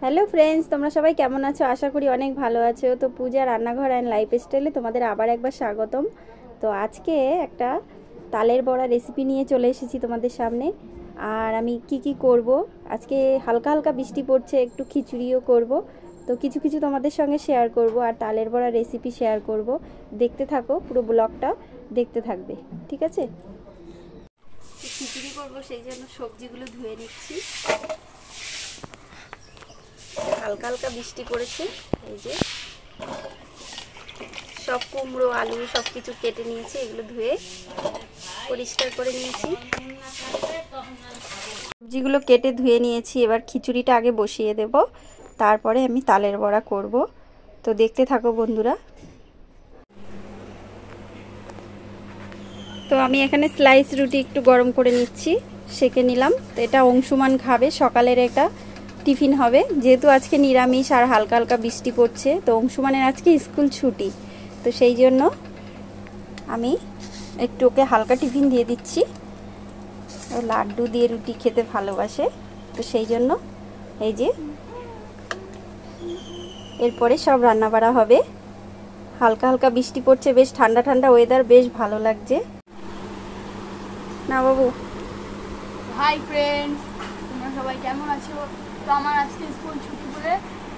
Hello friends, তোমরা সবাই কেমন আছো? আশা করি অনেক ভালো আছো। তো পূজা রান্নাঘর অ্যান্ড লাইফস্টাইলে তোমাদের আবার একবার স্বাগতম। তো আজকে একটা তালের বড়া রেসিপি নিয়ে চলে এসেছি তোমাদের সামনে। আর আমি কি করব, আজকে হালকা হালকা বৃষ্টি পড়ছে, একটু খিচুড়িও করব। তো কিছু কিছু তোমাদের সঙ্গে শেয়ার করব আর তালের বড়া রেসিপি শেয়ার করব। দেখতে থাকো, পুরো ব্লগটা দেখতে থাকবে, ঠিক আছে? খিচুড়ি করব, সেই জন্য সবজিগুলো ধুয়ে নিচ্ছি। হালকা হালকা বৃষ্টি পড়েছে, এই যে সব কুমড়ো আলু সব কিছু কেটে নিয়েছি, এগুলো ধুয়ে পরিষ্কার করে নিয়েছি। সবজিগুলো কেটে ধুয়ে নিয়েছি, এবার খিচুড়িটা আগে বসিয়ে দেব, তারপরে আমি তালের বড়া করব। তো দেখতে থাকো বন্ধুরা। তো আমি এখানে স্লাইস রুটি একটু গরম করে নিচ্ছি, সেঁকে নিলাম। তো এটা অংশুমান খাবে, সকালের এটা টিফিন হবে। যেহেতু আজকে নিরামিষ আর হালকা হালকা বৃষ্টি পড়ছে, তো অংশুমানের আজকে স্কুল ছুটি, তো সেই জন্য আমি একটু ওকে হালকা টিফিন দিয়ে দিচ্ছি। ও লাড্ডু দিয়ে রুটি খেতে ভালোবাসে, তো সেই জন্য এই যে এরপরে সব রান্না বাড়া হবে। হালকা হালকা বৃষ্টি পড়ছে, বেশ ঠান্ডা ঠান্ডা ওয়েদার, বেশ ভালো লাগছে না বাবু? হাই ফ্রেন্ডস, তোমরা সবাই কেমন আছো? তো আমার আজকে স্কুল ছুটি বলে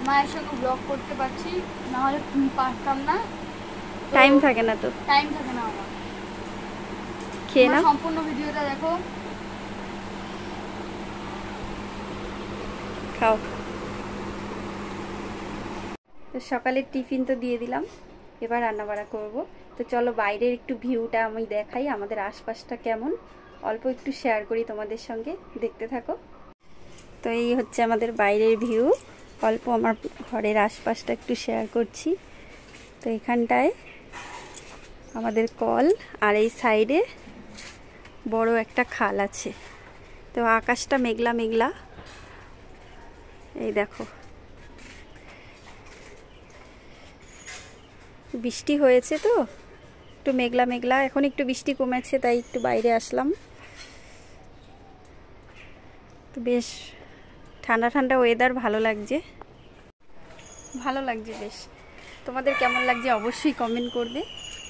মায়ের সঙ্গে ব্লগ করতে পারছি, না হলে পারতাম না। টাইম থাকে না তো, টাইম থাকে না আমার। খেয়ে না, সম্পূর্ণ ভিডিওটা দেখো। খাও। তো সকালের টিফিন তো দিয়ে দিলাম, এবার রান্নাবাড়া করব। তো চলো বাইরের একটু ভিউটা আমি দেখাই, আমাদের আশপাশটা কেমন, অল্প একটু শেয়ার করি তোমাদের সঙ্গে, দেখতে থাকো। তো এই হচ্ছে আমাদের বাইরের ভিউ, অল্প আমার ঘরের আশপাশটা একটু শেয়ার করছি। তো এখানটায় আমাদের কল, আর এই সাইডে বড় একটা খাল আছে। তো আকাশটা মেঘলা মেঘলা, এই দেখো বৃষ্টি হয়েছে তো একটু মেঘলা মেঘলা, এখন একটু বৃষ্টি কমেছে তাই একটু বাইরে আসলাম। তো বেশ ঠান্ডা ঠান্ডা ওয়েদার, ভালো লাগছে, ভালো লাগছে বেশ। তোমাদের কেমন লাগছে অবশ্যই কমেন্ট করবে।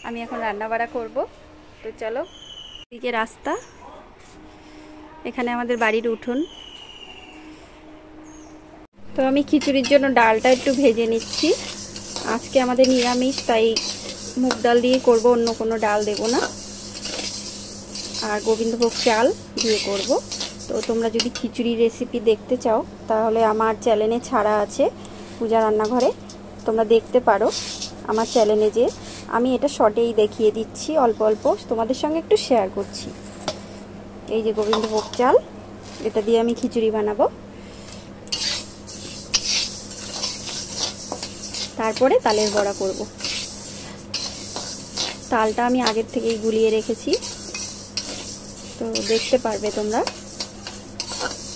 আমি এখন রান্না বাড়া করব। তো চলো, এদিকে রাস্তা, এখানে আমাদের বাড়ির উঠোন। তো আমি খিচুড়ির জন্য ডালটা একটু ভেজে নিচ্ছি। আজকে আমাদের নিরামিষ, তাই মুগ ডাল দিয়ে করব, অন্য কোনো ডাল দেব না। আর গোবিন্দভোগ চাল দিয়ে করব। তো তোমরা যদি খিচুড়ি রেসিপি দেখতে চাও তাহলে আমার চ্যানেলে ছাড়া আছে, পূজা রান্নাঘরে, তোমরা দেখতে পারো আমার চ্যানেলে। যে আমি এটা শর্টেই দেখিয়ে দিচ্ছি, অল্প অল্প তোমাদের সঙ্গে একটু শেয়ার করছি। এই যে গোবিন্দভোগ চাল, এটা দিয়ে আমি খিচুড়ি বানাবো। তারপরে তালের বড়া করব। তালটা আমি আগের থেকেই গুলিয়ে রেখেছি, তো দেখতে পারবে তোমরা।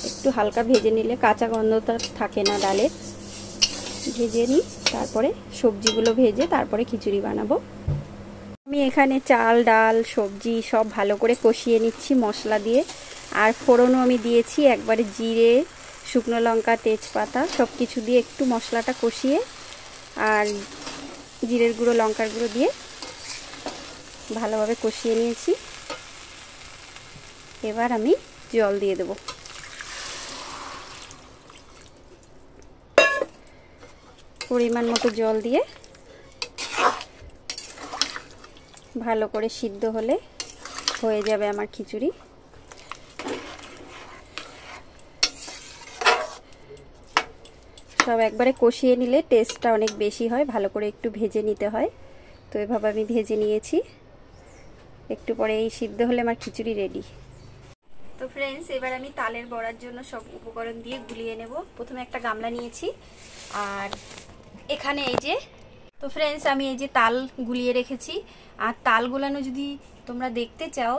একটু হালকা ভেজে নিলে কাঁচা গন্ধটা থাকে না ডালে। ভেজে নিই, তারপরে সবজিগুলো ভেজে তারপরে খিচুড়ি বানাবো। আমি এখানে চাল ডাল সবজি সব ভালো করে কষিয়ে নিচ্ছি মশলা দিয়ে। আর ফোড়নও আমি দিয়েছি একবারে, জিরে শুকনো লঙ্কা তেজপাতা সব কিছু দিয়ে একটু মশলাটা কষিয়ে, আর জিরের গুঁড়ো লঙ্কার গুঁড়ো দিয়ে ভালোভাবে কষিয়ে নিয়েছি। এবার আমি জল দিয়ে দেব। পরিমাণ মতো জল দিয়ে ভালো করে সিদ্ধ হলে হয়ে যাবে আমার খিচুড়ি। সব একবারে কষিয়ে নিলে টেস্টটা অনেক বেশি হয়, ভালো করে একটু ভেজে নিতে হয়। তো এভাবে আমি ভেজে নিয়েছি, একটু পরে এই সিদ্ধ হলে আমার খিচুড়ি রেডি। তো ফ্রেন্ডস, এবার আমি তালের বড়ার জন্য সব উপকরণ দিয়ে গুলিয়ে নেব। প্রথমে একটা গামলা নিয়েছি, আর এখানে এই যে, তো ফ্রেন্ডস আমি এই যে তাল গুলিয়ে রেখেছি। আর তাল গোলানো যদি তোমরা দেখতে চাও,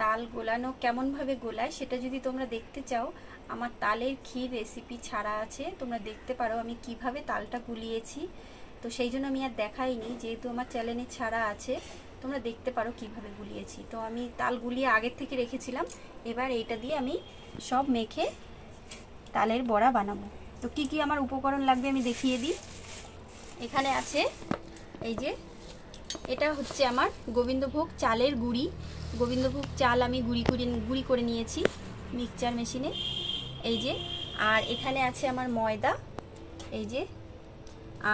তাল গোলানো কেমনভাবে গোলায় সেটা যদি তোমরা দেখতে চাও, আমার তালের ক্ষীর রেসিপি ছাড়া আছে, তোমরা দেখতে পারো আমি কিভাবে তালটা গুলিয়েছি। তো সেই জন্য আমি আর দেখাইনি, যেহেতু আমার চ্যানেলে ছাড়া আছে। তো তোমরা দেখতে পারো কিভাবে গুলিয়েছি। তো আমি তাল গুলিয়ে আগের থেকে রেখেছিলাম, এবার এইটা দিয়ে আমি সব মেখে তালের বড়া বানাবো। তো কি কি আমার উপকরণ লাগবে আমি দেখিয়ে দিই। এখানে আছে এই যে, এটা হচ্ছে আমার গোবিন্দভোগ চালের গুঁড়ি। গোবিন্দভোগ চাল আমি গুঁড়ি করে নিয়েছি মিক্সচার মেশিনে, এই যে। আর এখানে আছে আমার ময়দা, এই যে।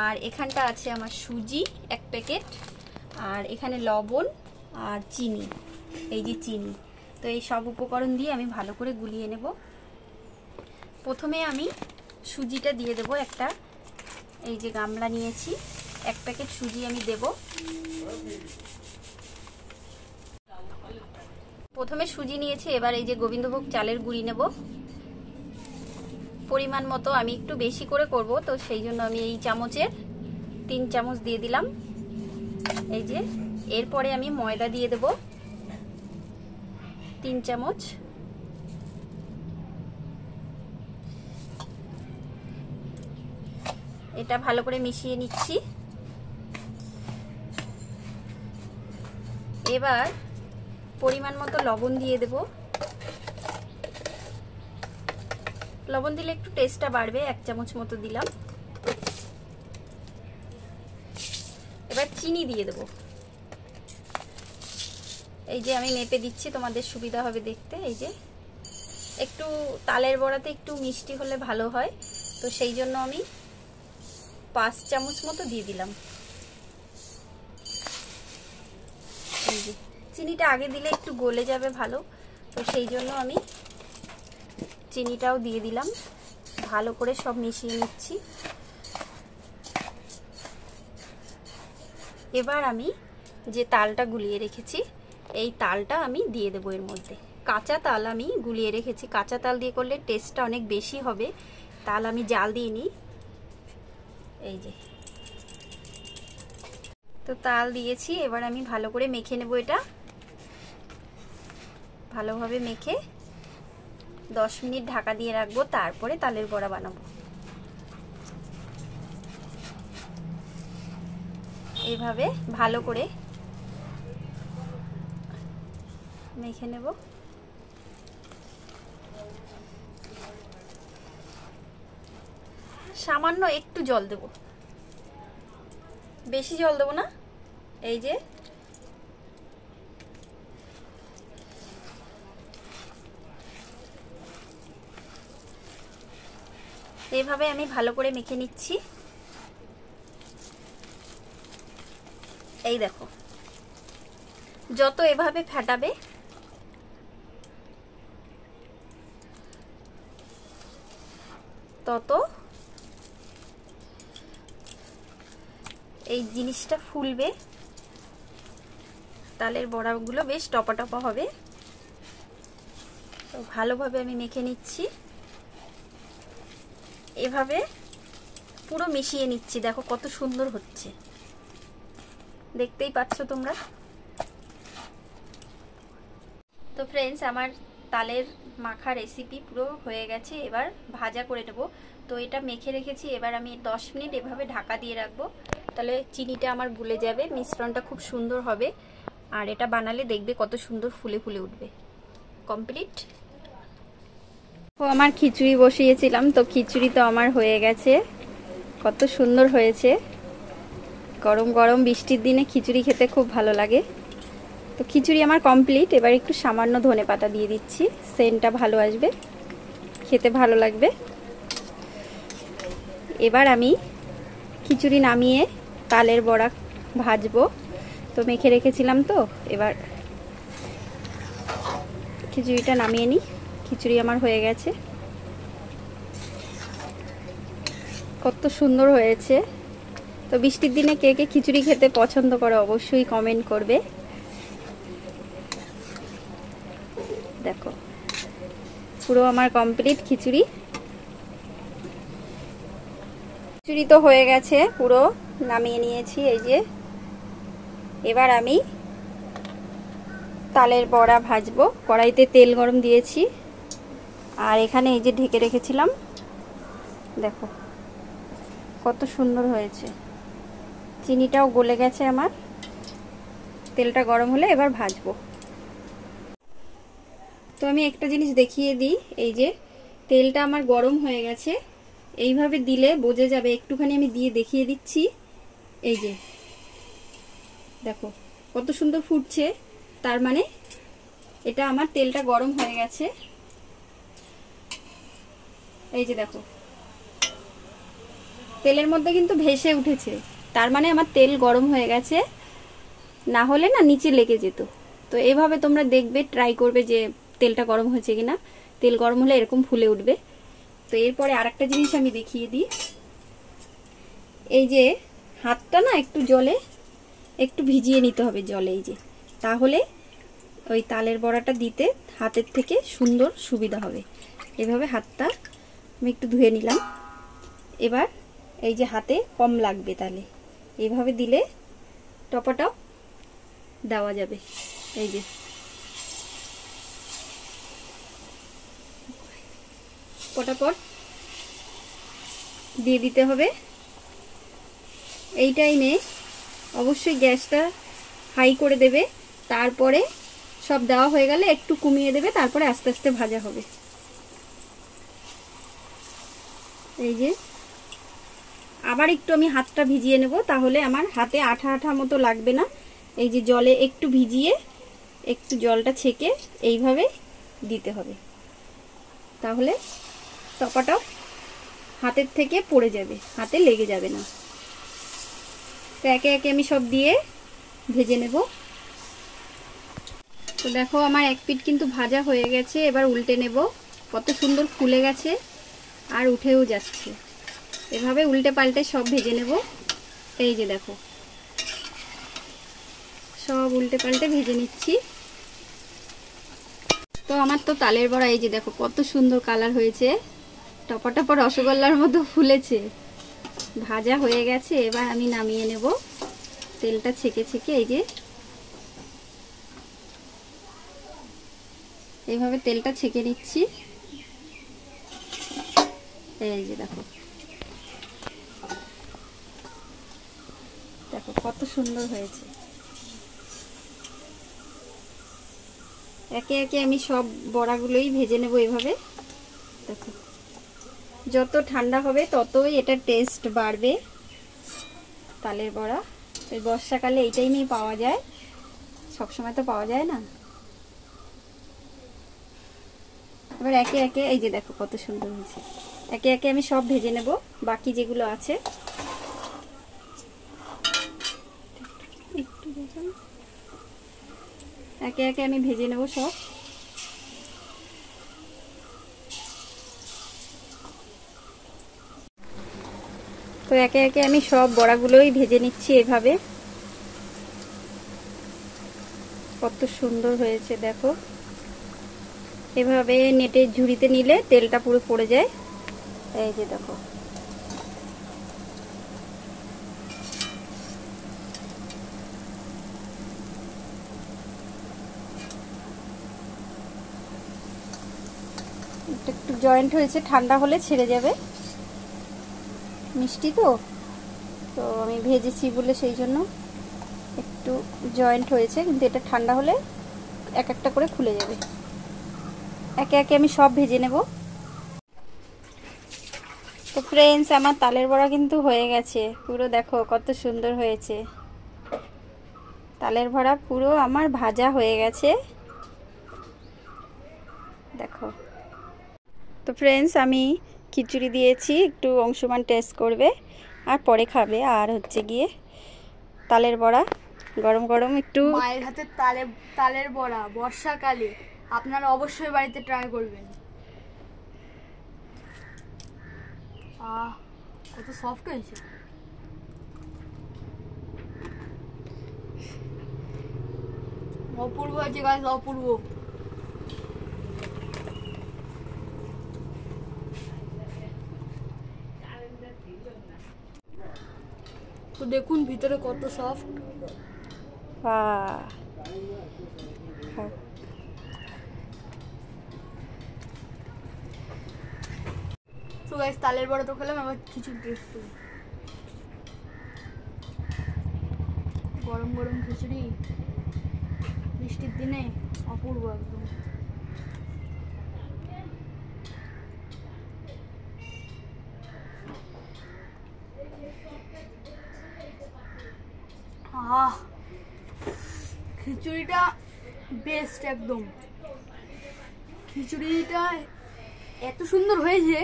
আর এখানটা আছে আমার সুজি 1 প্যাকেট, আর এখানে লবণ আর চিনি, এই যে চিনি। তো এই সব উপকরণ দিয়ে আমি ভালো করে গুলিয়ে নেব। প্রথমে আমি সুজিটা দিয়ে দেব একটা, এই যে গামলা নিয়েছি, 1 প্যাকেট সুজি আমি দেব। প্রথমে সুজি নিয়েছি, এবার এই যে গোবিন্দভোগ চালের গুঁড়ি নেব পরিমাণ মতো। আমি একটু বেশি করে করব, তো সেই জন্য আমি এই চামচের 3 চামচ দিয়ে দিলাম, এই যে। এরপরে আমি ময়দা দিয়ে দেব 3 চামচ, এটা ভালো করে মিশিয়ে নিচ্ছি। এবার পরিমাণ মতো লবণ দিয়ে দেব। লবণ দিলে একটু টেস্টটা বাড়বে, 1 চামচ মতো দিলাম। এবার চিনি দিয়ে দেব, এই যে আমি মেপে দিচ্ছি, তোমাদের সুবিধা হবে দেখতে। এই যে একটু তালের বড়াতে একটু মিষ্টি হলে ভালো হয়, তো সেই জন্য আমি 5 চামচ মতো দিয়ে দিলাম। এই যে চিনিটা আগে দিলে একটু গলে যাবে ভালো, তো সেই জন্য আমি চিনিটাও দিয়ে দিলাম। ভালো করে সব মিশিয়ে নিচ্ছি। এবার আমি যে তালটা গুলিয়ে রেখেছি, এই তালটা আমি দিয়ে দেবো এর মধ্যে। কাঁচা তাল আমি গুলিয়ে রেখেছি, কাঁচা তাল দিয়ে করলে টেস্টটা অনেক বেশি হবে। তাল আমি জাল দিইনি, এই যে। তো তাল দিয়েছি, এবার আমি ভালো করে মেখে নেব। এটা ভালোভাবে মেখে 10 মিনিট ঢাকা দিয়ে রাখবো, তারপরে তালের বড়া বানাবো। এইভাবে ভালো করে মেখে নেব। সামান্য একটু জল দেব, বেশি জল দেব না। এই যে এইভাবে আমি ভালো করে মেখে নিচ্ছি। এই দেখো, যত এভাবে ফেটাবে তত এই জিনিসটা ফুলবে, তালের বড়াগুলো বেশ টপা টপা হবে। তো ভালোভাবে আমি মেখে নিচ্ছি, এভাবে পুরো মিশিয়ে নিচ্ছি। দেখো কত সুন্দর হচ্ছে, দেখতেই পাচ্ছ তোমরা। তো ফ্রেন্ডস, আমার তালের মাখা রেসিপি পুরো হয়ে গেছে। এবার ভাজা করে নেব। তো এটা মেখে রেখেছি, এবার আমি 10 মিনিট এভাবে ঢাকা দিয়ে রাখবো, তাহলে চিনিটা আমার গুলে যাবে, মিশ্রণটা খুব সুন্দর হবে। আর এটা বানালে দেখবে কত সুন্দর ফুলে ফুলে উঠবে। কমপ্লিট। তো আমার খিচুড়ি বসিয়েছিলাম, তো খিচুড়ি তো আমার হয়ে গেছে, কত সুন্দর হয়েছে। গরম গরম বৃষ্টির দিনে খিচুড়ি খেতে খুব ভালো লাগে। তো খিচুড়ি আমার কমপ্লিট। এবার একটু সামান্য ধনেপাতা দিয়ে দিচ্ছি, সেন্টটা ভালো আসবে, খেতে ভালো লাগবে। এবার আমি খিচুড়ি নামিয়ে তালের বড়া ভাজবো। তো মেখে রেখেছিলাম, তো এবার খিচুড়িটা নামিয়ে নিই। খিচুড়ি আমার হয়ে গেছে, কত সুন্দর হয়েছে। তো বৃষ্টির দিনে কে কে খিচুড়ি খেতে পছন্দ করে অবশ্যই কমেন্ট করবে। দেখো পুরো আমার কমপ্লিট খিচুড়ি। খিচুড়ি তো হয়ে গেছে, পুরো নামিয়ে নিয়েছি। এই যে এবার আমি তালের বড়া ভাজবো। কড়াইতে তেল গরম দিয়েছি, আর এখানে এই যে ঢেকে রেখেছিলাম, দেখো কত সুন্দর হয়েছে। চিনিটাও গলে গেছে আমার। তেলটা গরম হলে এবার ভাজবো। তো আমি একটা জিনিস দেখিয়ে দিই, এই যে তেলটা আমার গরম হয়ে গেছে, এইভাবে দিলে বোঝা যাবে। একটুখানি আমি দিয়ে দেখিয়ে দিচ্ছি, এই যে দেখো কত সুন্দর ফুটছে, তার মানে এটা আমার তেলটা গরম হয়ে গেছে। এই যে দেখো তেলের মধ্যে কিন্তু ভেসে উঠেছে, তার মানে আমার তেল গরম হয়ে গেছে, না হলে না নিচে লেগে যেত। তো এইভাবে তোমরা দেখবে, ট্রাই করবে যে তেলটা গরম হয়েছে কিনা। তেল গরম হলে এরকম ফুলে উঠবে। তো এরপরে আরেকটা জিনিস আমি দেখিয়ে দিই, এই যে হাতটা না একটু জলে একটু ভিজিয়ে নিতে হবে জলে, এই যে, তাহলে ওই তালের বড়াটা দিতে হাতের থেকে সুন্দর সুবিধা হবে। এভাবে হাতটা আমি একটু ধুয়ে নিলাম। এবার এই যে হাতে কম লাগবে, তাহলে এইভাবে দিলে টপাটপ দেওয়া যাবে। এই যে পটাপট দিয়ে দিতে হবে। এই টাইমে অবশ্যই গ্যাসটা হাই করে দেবে, তারপরে সব দেওয়া হয়ে গেলে একটু কমিয়ে দেবে, তারপরে আস্তে আস্তে ভাজা হবে। এই যে আবার একটু আমি হাতটা ভিজিয়ে নেব, তাহলে আমার হাতে আঠা আঠা মতো লাগবে না। এই যে জলে একটু ভিজিয়ে একটু জলটা ছেঁকে এইভাবে দিতে হবে, তাহলে টপাটপ হাতের থেকে পড়ে যাবে, হাতে লেগে যাবে না। তো একে একে আমি সব দিয়ে ভেজে নেব। তো দেখো আমার এক পিঠ কিন্তু ভাজা হয়ে গেছে, এবার উল্টে নেব। কত সুন্দর ফুলে গেছে আর উঠেও যাচ্ছে। এভাবে উল্টে পাল্টে সব ভেজে নেব। এই যে দেখো সব উল্টে পাল্টে ভেজে নিচ্ছি। তো আমার তো তালের বড়া এই যে দেখো কত সুন্দর কালার হয়েছে, টপা টপা রসগোল্লার মতো ফুলেছে, ভাজা হয়ে গেছে। এবার আমি নামিয়ে নেব, তেলটা ছেঁকে ছেঁকে এই যে এইভাবে তেলটা ছেঁকে নিচ্ছি। এই যে দেখো দেখো কত সুন্দর হয়েছে। একে একে আমি সব বড়াগুলোই ভেজে নেব এভাবে। দেখো যত ঠান্ডা হবে ততই এটার টেস্ট বাড়বে। তালের বড়া এই বর্ষাকালে এই টাইমেই পাওয়া যায়, সবসময় তো পাওয়া যায় না। এবার একে একে এই যে দেখো কত সুন্দর হয়েছে। একে একে আমি সব ভেজে নেব, বাকি যেগুলো আছে। একে একে আমি ভেজে নেব সব। তো একে একে আমি সব বড়াগুলোই ভেজে নিচ্ছি এভাবে। কত সুন্দর হয়েছে দেখো, এভাবে নেটে ঝুড়িতে নিলে তেলটা পুরো পড়ে যায়। এই যে দেখো একটু জয়েন্ট হয়েছে, ঠান্ডা হলে ছেড়ে যাবে। মিষ্টি তো তো আমি ভেজেছি বলে সেই জন্য একটু জয়েন্ট হয়েছে, কিন্তু এটা ঠান্ডা হলে এক একটা করে খুলে যাবে। একে একে আমি সব ভেজে নেব। তো ফ্রেন্ডস আমার তালের বড়া কিন্তু হয়ে গেছে, পুরো দেখো কত সুন্দর হয়েছে। তালের বড়া পুরো আমার ভাজা হয়ে গেছে দেখো। তো ফ্রেন্ডস আমি খিচুড়ি দিয়েছি, একটু অংশমান টেস্ট করবে আর পরে খাবে। আর হচ্ছে গিয়ে তালের বড়া গরম গরম একটু মায়ের হাতে তালের বড়া বর্ষাকালে আপনারা অবশ্যই বাড়িতে ট্রাই করবেন। কত সফট হয়েছে। অপূর্ব হয়েছে গাইস, অপূর্ব। তো দেখুন ভিতরে কত সফট। তো গাইস তালের বড়া তো খেলাম, আবার খিচুড়ি টেস্ট করি। গরম গরম খিচুড়ি বৃষ্টির দিনে অপূর্ব একদম। খিচুড়িটা বেস্ট একদম। খিচুড়িটা এত সুন্দর হয়েছে,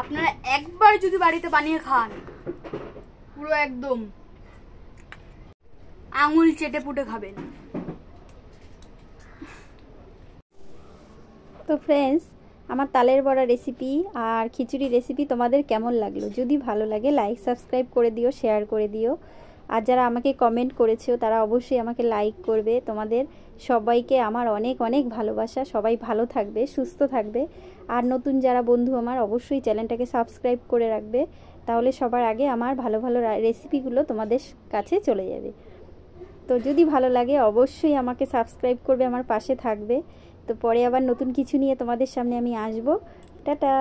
আপনারা একবার যদি বাড়িতে বানিয়ে খান পুরো একদম আঙুল চেটে পুটে খাবেন। তো ফ্রেন্ডস, আমার তালের বড়া রেসিপি আর খিচুড়ি রেসিপি তোমাদের কেমন লাগলো? যদি ভালো লাগে লাইক সাবস্ক্রাইব করে দিও, শেয়ার করে দিও। আর যারা আমাকে কমেন্ট করেছো তারা অবশ্যই আমাকে লাইক করবে। তোমাদের সবাইকে আমার অনেক অনেক ভালোবাসা। সবাই ভালো থাকবে, সুস্থ থাকবে। আর নতুন যারা বন্ধু আমার অবশ্যই চ্যানেলটাকে সাবস্ক্রাইব করে রাখবে, তাহলে সবার আগে আমার ভালো ভালো রেসিপিগুলো তোমাদের কাছে চলে যাবে। তো যদি ভালো লাগে অবশ্যই আমাকে সাবস্ক্রাইব করবে, আমার পাশে থাকবে। তো পরে আবার নতুন কিছু নিয়ে তোমাদের সামনে আমি আসবো। টাটা।